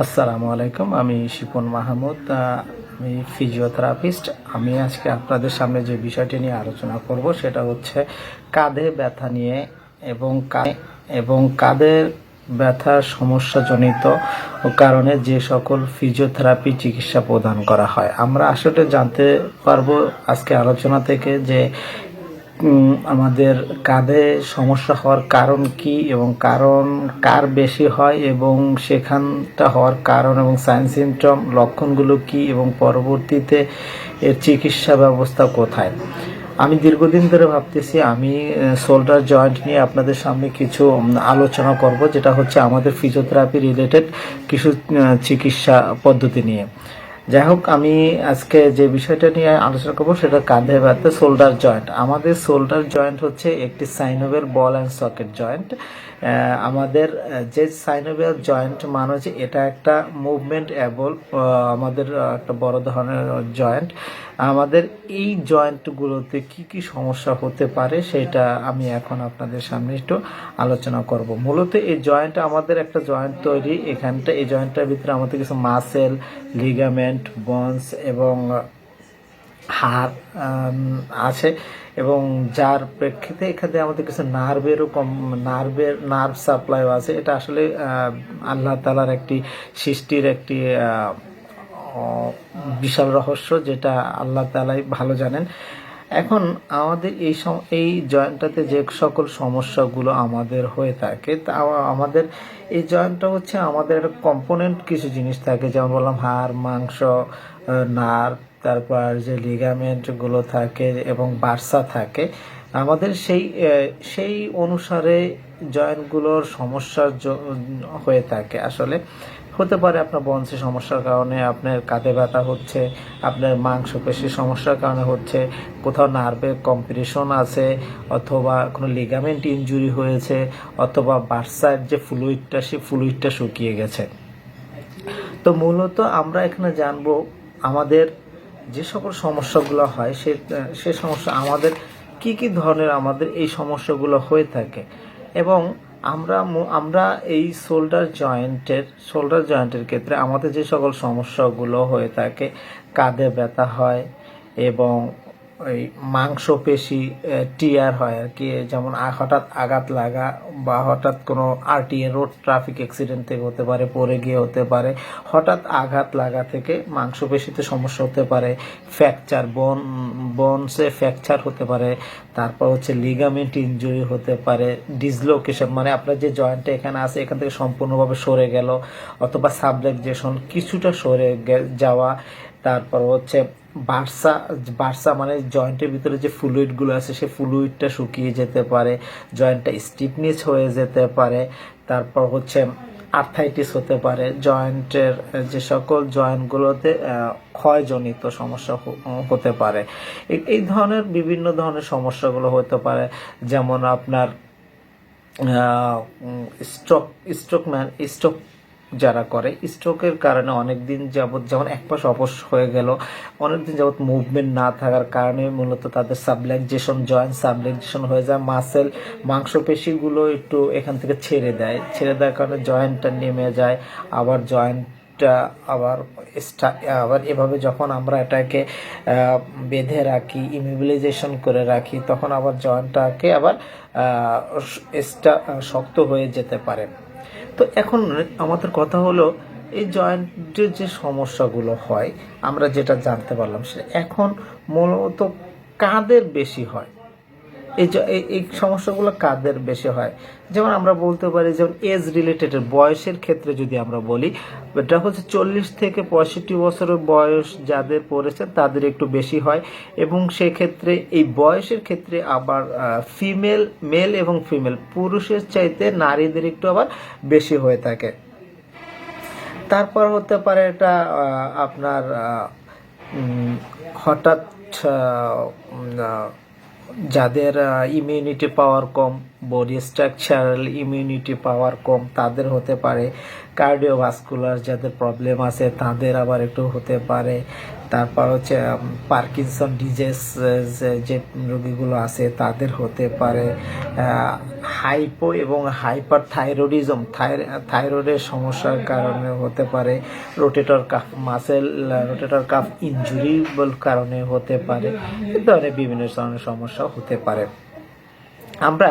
আসসালামু আলাইকুম। আমি শিপন মাহমুদ। আমি ফিজিওথেরাপিস্ট। আমি আজকে আপনাদের সামনে যে বিষয়টি নিয়ে আলোচনা করব সেটা হচ্ছে কাঁধে ব্যথা নিয়ে এবং কাঁধের ব্যথার সমস্যাজনিত কারণে যে সকল ফিজিওথেরাপি চিকিৎসা প্রদান করা হয়। আমরা আসলে জানতে পারবো আজকে আলোচনা থেকে যে আমাদের কাঁধে সমস্যা হওয়ার কারণ কি এবং কারণ কার বেশি হয় এবং সেখানটা হওয়ার কারণ এবং সাইন সিমটম লক্ষণগুলো কি এবং পরবর্তীতে এর চিকিৎসা ব্যবস্থা কোথায়। আমি দীর্ঘদিন ধরে ভাবতেছি আমি শোল্ডার জয়েন্ট নিয়ে আপনাদের সামনে কিছু আলোচনা করব, যেটা হচ্ছে আমাদের ফিজিওথেরাপি রিলেটেড কিছু চিকিৎসা পদ্ধতি নিয়ে। যাই হোক, আমি আজকে যে বিষয়টা নিয়ে আলোচনা করবো সেটা কাঁধে ব্যথা শোল্ডার জয়েন্ট। আমাদের শোল্ডার জয়েন্ট হচ্ছে একটি synovial ball and socket joint. আমাদের যে সাইনোভিয়াল জয়েন্ট মানে হচ্ছে এটা একটা মুভমেন্ট অ্যাবল, আমাদের একটা বড় ধরনের জয়েন্ট। আমাদের এই জয়েন্টগুলোতে কি কি সমস্যা হতে পারে সেটা আমি এখন আপনাদের সামনে একটু আলোচনা করব। মূলত এই জয়েন্ট আমাদের একটা জয়েন্ট তৈরি, এখানটা এই জয়েন্টটার ভিতরে আমাদের কিছু মাসেল, লিগামেন্ট, বনস এবং হাড় আছে এবং যার প্রেক্ষিতে এখানে আমাদের কিছু নার্ভ সাপ্লাইও আছে। এটা আসলে আল্লাহ তাআলার একটি সৃষ্টির একটি বিশাল রহস্য, যেটা আল্লাহ তাআলাই ভালো জানেন। এখন আমাদের এই জয়েন্টটাতে যে সকল সমস্যাগুলো আমাদের হয়ে থাকে তা আমাদের এই জয়েন্টটা হচ্ছে আমাদের একটা কম্পোনেন্ট কিছু জিনিস থাকে, যেমন বললাম হাড়, মাংস, নার্ভ, তারপর যে লিগামেন্টগুলো থাকে এবং বার্সা থাকে। আমাদের সেই অনুসারে জয়েন্টগুলোর সমস্যা হয়ে থাকে। আসলে হতে পারে আপনার বনসি সমস্যার কারণে আপনার কাঁধে ব্যথা হচ্ছে, আপনার মাংসপেশির সমস্যার কারণে হচ্ছে, কোথাও নার্ভের কম্প্রেশন আছে, অথবা কোনো লিগামেন্ট ইনজুরি হয়েছে, অথবা বার্সার যে ফ্লুইডটা সেই ফ্লুইডটা শুকিয়ে গেছে। তো মূলত আমরা এখানে জানবো আমাদের যে সকল সমস্যাগুলো হয় সে সমস্যা আমাদের কি কি ধরনের আমাদের এই সমস্যাগুলো হয়ে থাকে। এবং আমরা এই শোল্ডার জয়েন্টের ক্ষেত্রে আমাদের যে সকল সমস্যাগুলো হয়ে থাকে, কাঁধে ব্যথা হয় এবং ওই মাংসপেশি টিয়ার হয় আর কি, যেমন হঠাৎ আঘাত লাগা বা হঠাৎ কোনো আরটিএ রোড ট্রাফিক অ্যাক্সিডেন্ট থেকে হতে পারে, পড়ে গিয়ে হতে পারে, হঠাৎ আঘাত লাগা থেকে মাংসপেশিতে সমস্যা হতে পারে, ফ্র্যাকচার বোনসে ফ্র্যাকচার হতে পারে, তারপর হচ্ছে লিগামেন্ট ইনজুরি হতে পারে, ডিসলোকেশন মানে আপনার যে জয়েন্টটা এখানে আছে এখান থেকে সম্পূর্ণভাবে সরে গেল, অথবা সাবলেক্সেশন কিছুটা সরে যাওয়া, তারপর হচ্ছে বার্সা মানে জয়েন্টের ভিতরে যে ফ্লুইডগুলো আছে সেই ফ্লুইডটা শুকিয়ে যেতে পারে, জয়েন্টটা স্টিফনেস হয়ে যেতে পারে, তারপর হচ্ছে আর্থাইটিস হতে পারে, জয়েন্টের যে সকল জয়েন্টগুলোতে ক্ষয়জনিত সমস্যা হতে পারে। এই ধরনের বিভিন্ন ধরনের সমস্যাগুলো হতে পারে, যেমন আপনার স্ট্রোক যারা করে, স্ট্রোকের কারণে অনেক দিন যাবৎ যেমন এক পাশ অবশ হয়ে গেল, অনেক দিন যাবৎ মুভমেন্ট না থাকার কারণে মূলত তাদের সাবলেক্সেশন হয়ে যায়, মাংসপেশিগুলো একটু এখান থেকে ছেড়ে দেওয়ার কারণে জয়েন্টটা নেমে যায়, আবার আবার এভাবে যখন আমরা এটাকে বেঁধে রাখি, ইমোবিলাইজেশন করে রাখি, তখন আবার জয়েন্টটাকে আবার শক্ত হয়ে যেতে পারে। তো এখন আমাদের কথা হলো এই জয়েন্টের যে সমস্যাগুলো হয় আমরা যেটা জানতে পারলাম সেটা এখন মূলত কাদের বেশি হয়। এই সমস্যাগুলো কাদের বেশি হয়, যেমন আমরা বলতে পারি যেমন এজ রিলেটেড বয়সের ক্ষেত্রে যদি আমরা বলি, এটা হচ্ছে 40 থেকে 65 বছরের বয়স যাদের পড়েছে তাদের একটু বেশি হয়, এবং সেক্ষেত্রে এই বয়সের ক্ষেত্রে আবার মেল এবং ফিমেল পুরুষের চাইতে নারীদের একটু আবার বেশি হয়ে থাকে। তারপর হতে পারে এটা আপনার হঠাৎ যাদের ইমিউনিটি পাওয়ার কম, বডি স্ট্রাকচারাল ইমিউনিটি পাওয়ার কম তাদের হতে পারে, কার্ডিওভাস্কুলার যাদের প্রবলেম আছে তাদের আবার একটু হতে পারে, তারপর হচ্ছে পার্কিনসন ডিজিজ যে রোগীগুলো আছে তাদের হতে পারে, হাইপো এবং হাইপার থাইরয়েডিজম, থাইরয়েডের সমস্যার কারণে হতে পারে, rotator cuff muscle, rotator cuff injury কারণে হতে পারে, এ ধরনের বিভিন্ন ধরনের সমস্যা হতে পারে। আমরা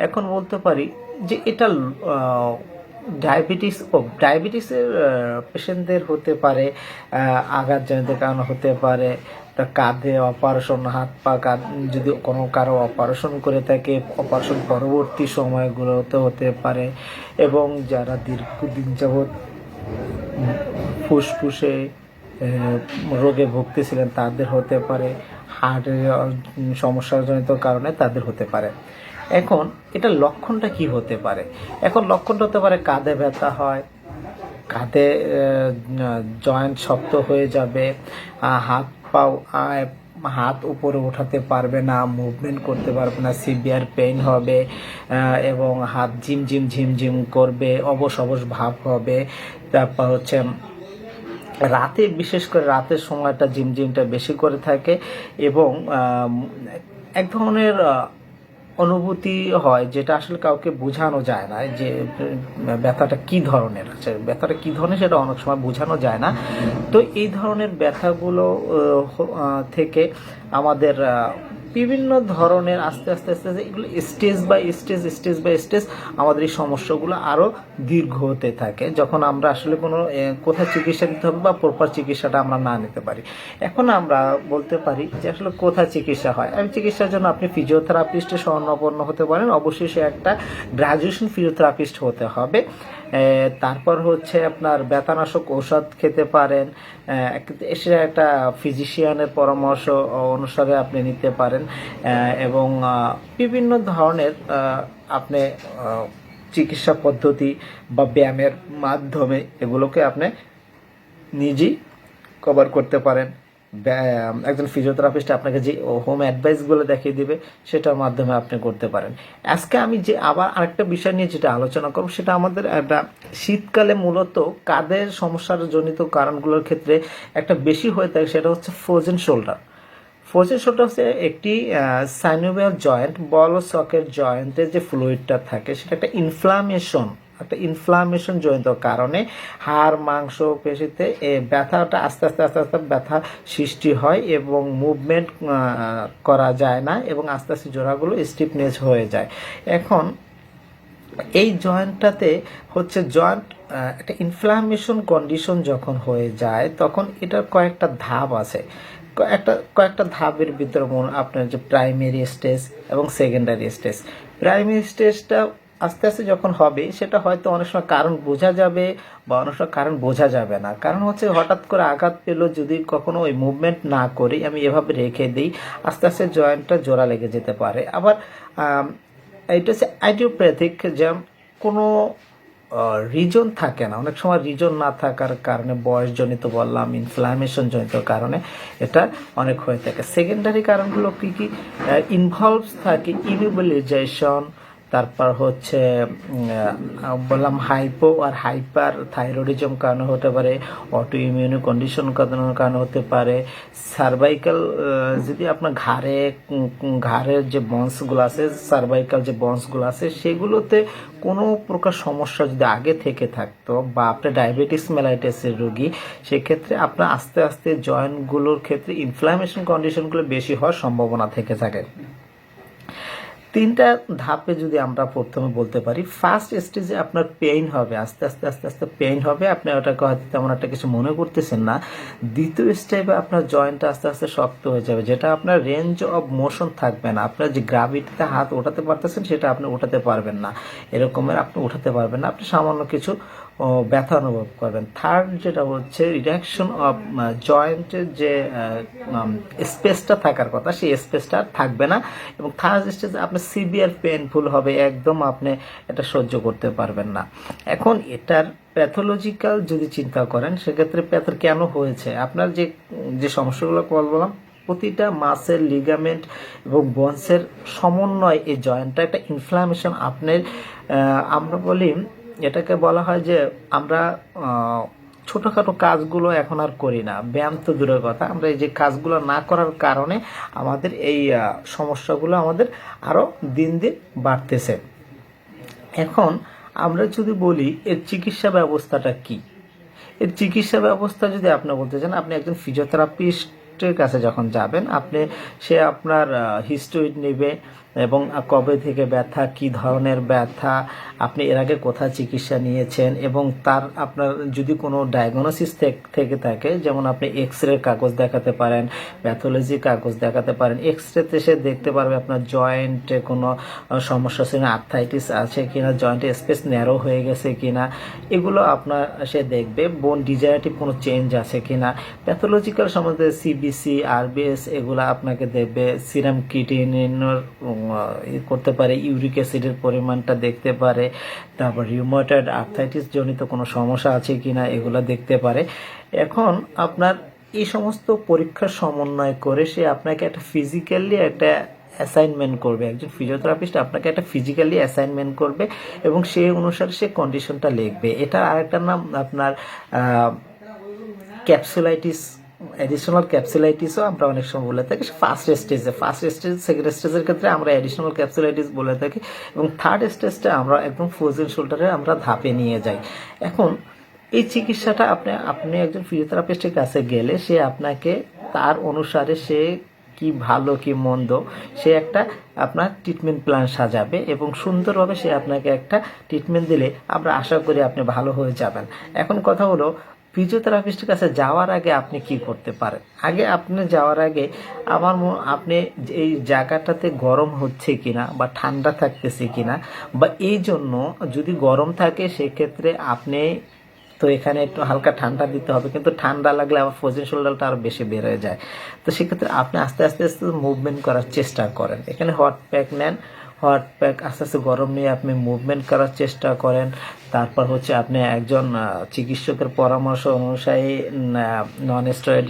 এখন বলতে পারি যে এটা ডায়াবেটিসের পেশেন্টদের হতে পারে, আঘাতজনিত কারণ হতে পারে, কাঁধে অপারেশন, হাত পা যদি কোনো কারো অপারেশন করে থাকে, অপারেশন পরবর্তী সময়গুলোতে হতে পারে, এবং যারা দীর্ঘদিন যাবৎ ফুসফুসে রোগে ভুগতেছিলেন তাদের হতে পারে, হার্টের সমস্যাজনিত কারণে তাদের হতে পারে। এখন এটার লক্ষণটা কি হতে পারে? এখন লক্ষণটা হতে পারে কাঁধে ব্যথা হয়, কাঁধে জয়েন্ট শক্ত হয়ে যাবে, হাত উপরে উঠাতে পারবে না, মুভমেন্ট করতে পারবে না, সিভিয়ার পেইন হবে, এবং হাত ঝিমঝিম করবে, অবশ ভাব হবে। তারপর হচ্ছে রাতে, বিশেষ করে রাতের সময়টা ঝিমঝিমটা বেশি করে থাকে, এবং এক ধরনের অনুভূতি হয় যেটা আসলে কাউকে বোঝানো যায় না, যে ব্যথাটা কি ধরনের আছে, ব্যথাটা কি ধরনের সেটা অনেক সময় বোঝানো যায় না। তো এই ধরনের ব্যথাগুলো থেকে আমাদের বিভিন্ন ধরনের আস্তে আস্তে এগুলো স্টেজ বাই স্টেজ আমাদের এই সমস্যাগুলো আরও দীর্ঘ হতে থাকে, যখন আমরা আসলে কোনো কোথায় চিকিৎসা নিতে হবে বা প্রপার চিকিৎসাটা আমরা না নিতে পারি। এখন আমরা বলতে পারি যে আসলে কোথায় চিকিৎসা হয়। আমি চিকিৎসার জন্য আপনি ফিজিওথেরাপিস্টের শরণাপন্ন হতে পারেন, অবশ্যই সে একটা গ্র্যাজুয়েশন ফিজিওথেরাপিস্ট হতে হবে। তারপর হচ্ছে আপনার ব্যথানাশক ঔষধ খেতে পারেন, এসে একটা ফিজিশিয়ানের পরামর্শ অনুসারে আপনি নিতে পারেন, এবং বিভিন্ন ধরনের আপনি চিকিৎসা পদ্ধতি বা ব্যায়ামের মাধ্যমে এগুলোকে আপনি নিজেই কভার করতে পারেন। একজন ফিজিওথেরাপিস্ট আপনাকে যে হোম অ্যাডভাইসগুলো দেখিয়ে দিবে সেটার মাধ্যমে আপনি করতে পারেন। আজকে আমি যে আবার আরেকটা বিষয় নিয়ে যেটা আলোচনা করব, সেটা আমাদের একটা শীতকালে মূলত কাঁধের সমস্যার জনিত কারণগুলোর ক্ষেত্রে একটা বেশি হয়ে থাকে, সেটা হচ্ছে ফ্রোজেন শোল্ডার। ফ্রোজেন শোল্ডার হচ্ছে একটি সাইনোভিয়াল জয়েন্ট, বল ও সকেট জয়েন্টের যে ফ্লুইডটা থাকে সেটা একটা ইনফ্লামেশন জনিত কারণে হাড়, মাংস, পেশিতে ব্যথাটা আস্তে আস্তে ব্যথা সৃষ্টি হয়, এবং মুভমেন্ট করা যায় না, এবং আস্তে আস্তে জোড়াগুলো স্টিফনেস হয়ে যায়। এখন এই জয়েন্টটাতে হচ্ছে একটা ইনফ্লামেশন কন্ডিশন যখন হয়ে যায়, তখন এটার কয়েকটা ধাপ আছে। কয়েকটা ধাপের ভিতরে আপনার যে প্রাইমারি স্টেজ এবং সেকেন্ডারি স্টেজ। প্রাইমারি স্টেজটা আস্তে আস্তে যখন হবে, সেটা হয়তো অনেক সময় কারণ বোঝা যাবে বা অনেক সময় কারণ বোঝা যাবে না। কারণ হচ্ছে হঠাৎ করে আঘাত পেলো, যদি কখনো ওই মুভমেন্ট না করি, আমি এভাবে রেখে দিই, আস্তে আস্তে জয়েন্টটা জোড়া লেগে যেতে পারে। আবার এটা হচ্ছে আইডিওপ্যাথিক, যে কোনো রিজন থাকে না, অনেক সময় রিজন না থাকার কারণে, বয়সজনিত বললাম, ইনফ্লামেশন জনিত কারণে এটা অনেক হয়ে থাকে। সেকেন্ডারি কারণগুলো কি ইনভলভস থাকে? ইমিউবিলাইজেশন, তারপর হচ্ছে বললাম হাইপো আর হাইপার থাইরয়েডিজম কারণে হতে পারে, অটো ইমিউন কন্ডিশন কারণে হতে পারে, সার্ভাইকাল, যদি আপনার ঘাড়ের যে বন্সগুলো আছে, সার্ভাইকাল যে বন্সগুলো আছে, সেগুলোতে কোনো প্রকার সমস্যা যদি আগে থেকে থাকতো, বা আপনার ডায়াবেটিস মেলাইটিসের রোগী, সেক্ষেত্রে আপনার আস্তে আস্তে জয়েন্টগুলোর ক্ষেত্রে ইনফ্লামেশন কন্ডিশনগুলো বেশি হওয়ার সম্ভাবনা থেকে থাকে। তিনটা ধাপে যদি আমরা প্রথমে বলতে পারি, ফার্স্ট স্টেজে আপনার পেইন হবে, আস্তে আস্তে পেইন হবে, আপনি ওটাকে হয়তো তেমন একটা কিছু মনে করতেছেন না। দ্বিতীয় স্টেপে আপনার জয়েন্টটা আস্তে আস্তে শক্ত হয়ে যাবে, যেটা আপনার রেঞ্জ অফ মোশন থাকবে না, আপনার যে গ্রাভিটিতে হাত ওঠাতে পারতেছেন সেটা আপনি উঠাতে পারবেন না, এরকমের আপনি উঠাতে পারবেন না, আপনি সামান্য কিছু ব্যথা অনুভব করবেন। থার্ড যেটা হচ্ছে রিডাকশন অফ জয়েন্টের যে স্পেসটা থাকার কথা, সেই স্পেসটা থাকবে না, এবং থার্ড স্টেজে আপনার সিভিয়ার পেইনফুল হবে, একদম আপনি এটা সহ্য করতে পারবেন না। এখন এটার প্যাথোলজিক্যাল যদি চিন্তা করেন, সেক্ষেত্রে প্যাথর কেন হয়েছে, আপনার যে সমস্যাগুলো বললাম, প্রতিটা মাসেল, লিগামেন্ট এবং বোনসের সমন্বয় এই জয়েন্টটা একটা ইনফ্লামেশন। আমরা বলি, এটাকে বলা হয় যে আমরা ছোটোখাটো কাজগুলো এখন আর করি না, ব্যায়াম তো দূরের কথা, আমরা এই যে কাজগুলো না করার কারণে আমাদের এই সমস্যাগুলো আমাদের আরও দিন দিন বাড়তেছে। এখন আমরা যদি বলি এর চিকিৎসা ব্যবস্থাটা কি, এর চিকিৎসা ব্যবস্থা যদি আপনি বলতে চান, আপনি একজন ফিজিওথেরাপিস্টের কাছে যখন যাবেন, সে আপনার হিস্ট্রি নেবে এবং কবে থেকে ব্যথা, কি ধরনের ব্যথা, আপনি এর আগে কোথায় চিকিৎসা নিয়েছেন, এবং আপনার যদি কোনো ডায়াগনোসিস থেকে থাকে, যেমন আপনি এক্স রে কাগজ দেখাতে পারেন, প্যাথোলজি কাগজ দেখাতে পারেন। এক্স রেতে সে দেখতে পারবে আপনার জয়েন্টে কোনো সমস্যা আছে কিনা, আর্থাইটিস আছে কিনা, জয়েন্টে স্পেস ন্যারো হয়ে গেছে কিনা, এগুলো সে দেখবে। বোন ডিজেনারেটিভ কোনো চেঞ্জ আছে কিনা। প্যাথোলজিক্যাল সম্বন্ধে সিবিসি, আরবিএস এগুলো আপনাকে দেখবে। সিরাম ক্রিয়েটিনিনের করতে পারে, ইউরিক অ্যাসিডের পরিমাণটা দেখতে পারে, তারপর রিউমাটয়েড আর্থ্রাইটিস জনিত কোনো সমস্যা আছে কিনা এগুলো দেখতে পারে। এখন আপনার এই সমস্ত পরীক্ষার সমন্বয় করে সে আপনাকে একটা ফিজিক্যালি একটা অ্যাসাইনমেন্ট করবে। একজন ফিজিওথেরাপিস্ট আপনাকে একটা ফিজিক্যালি অ্যাসাইনমেন্ট করবে এবং সেই অনুসারে সে কন্ডিশনটা লিখবে। এটা আরেকটা নাম আপনার ক্যাপসুলাইটিস, এডিশনাল ক্যাপসুলাইটিসও আমরা অনেক সময় বলে থাকি। ফার্স্ট স্টেজ, সেকেন্ড স্টেজের ক্ষেত্রে আমরা এডিশনাল ক্যাপসুলাইটিস বলে থাকি, এবং থার্ড স্টেজটা আমরা একদম ফ্রোজেন শোল্ডারে আমরা ধাপে নিয়ে যাই। এখন এই চিকিৎসাটা আপনি একজন ফিজিওথেরাপিস্টের কাছে গেলে সে আপনাকে তার অনুসারে সে কি ভালো কি মন্দ সে একটা আপনার ট্রিটমেন্ট প্ল্যান সাজাবে এবং সুন্দরভাবে সে আপনাকে একটা ট্রিটমেন্ট দিলে আমরা আশা করি আপনি ভালো হয়ে যাবেন। এখন কথা হলো, ফিজিওথেরাপিস্টের কাছে যাওয়ার আগে আপনি কি করতে পারেন। আগে আপনি যাওয়ার আগে আপনি এই জায়গাটাতে গরম হচ্ছে কিনা বা ঠান্ডা থাকতেছে কিনা, বা এই জন্য যদি গরম থাকে সেক্ষেত্রে আপনি তো এখানে একটু হালকা ঠান্ডা দিতে হবে, কিন্তু ঠান্ডা লাগলে আবার ফ্রোজেন শোল্ডারটা আরও বেশি বের হয়ে যায়। তো সেক্ষেত্রে আপনি আস্তে আস্তে মুভমেন্ট করার চেষ্টা করেন। এখানে হট প্যাক নেন, হট প্যাক আস্তে আস্তে গরম নিয়ে আপনি মুভমেন্ট করার চেষ্টা করেন। তারপর হচ্ছে আপনি একজন চিকিৎসকের পরামর্শ অনুযায়ী নন স্টেরয়েড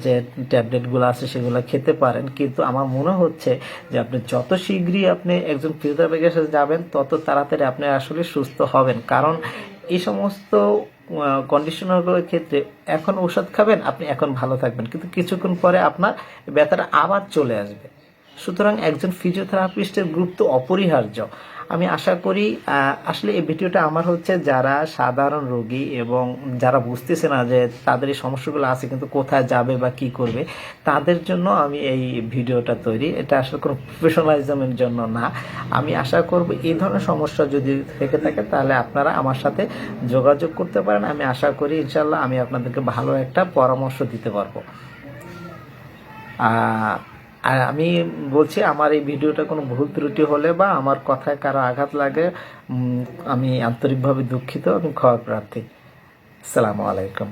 যে ট্যাবলেটগুলো আছে সেগুলো খেতে পারেন। কিন্তু আমার মনে হচ্ছে যে আপনি যত শীঘ্রই আপনি একজন ফিজিওথেরাপিস্টের কাছে যাবেন তত তাড়াতাড়ি আপনি আসলে সুস্থ হবেন। কারণ এই সমস্ত কন্ডিশনারগুলোর ক্ষেত্রে এখন ঔষধ খাবেন, আপনি এখন ভালো থাকবেন, কিন্তু কিছুক্ষণ পরে আপনার ব্যথাটা আবার চলে আসবে। সুতরাং একজন ফিজিওথেরাপিস্টের গুরুত্ব অপরিহার্য। আমি আশা করি আসলে এই ভিডিওটা আমার হচ্ছে যারা সাধারণ রোগী এবং যারা বুঝতেছে না যে তাদের এই সমস্যাগুলো আছে কিন্তু কোথায় যাবে বা কি করবে, তাদের জন্য আমি এই ভিডিওটা তৈরি। এটা আসলে কোনো প্রফেশনালিজমের জন্য না। আমি আশা করব এই ধরনের সমস্যা যদি থেকে থাকে তাহলে আপনারা আমার সাথে যোগাযোগ করতে পারেন। আমি আশা করি ইনশাল্লাহ আমি আপনাদেরকে ভালো একটা পরামর্শ দিতে পারবো। আর আমি বলছি, আমার এই ভিডিওটা কোনো ভুল ত্রুটি হলে বা আমার কথায় কারো আঘাত লাগে আমি আন্তরিকভাবে দুঃখিত এবং ক্ষমা প্রার্থী। আসসালামু আলাইকুম।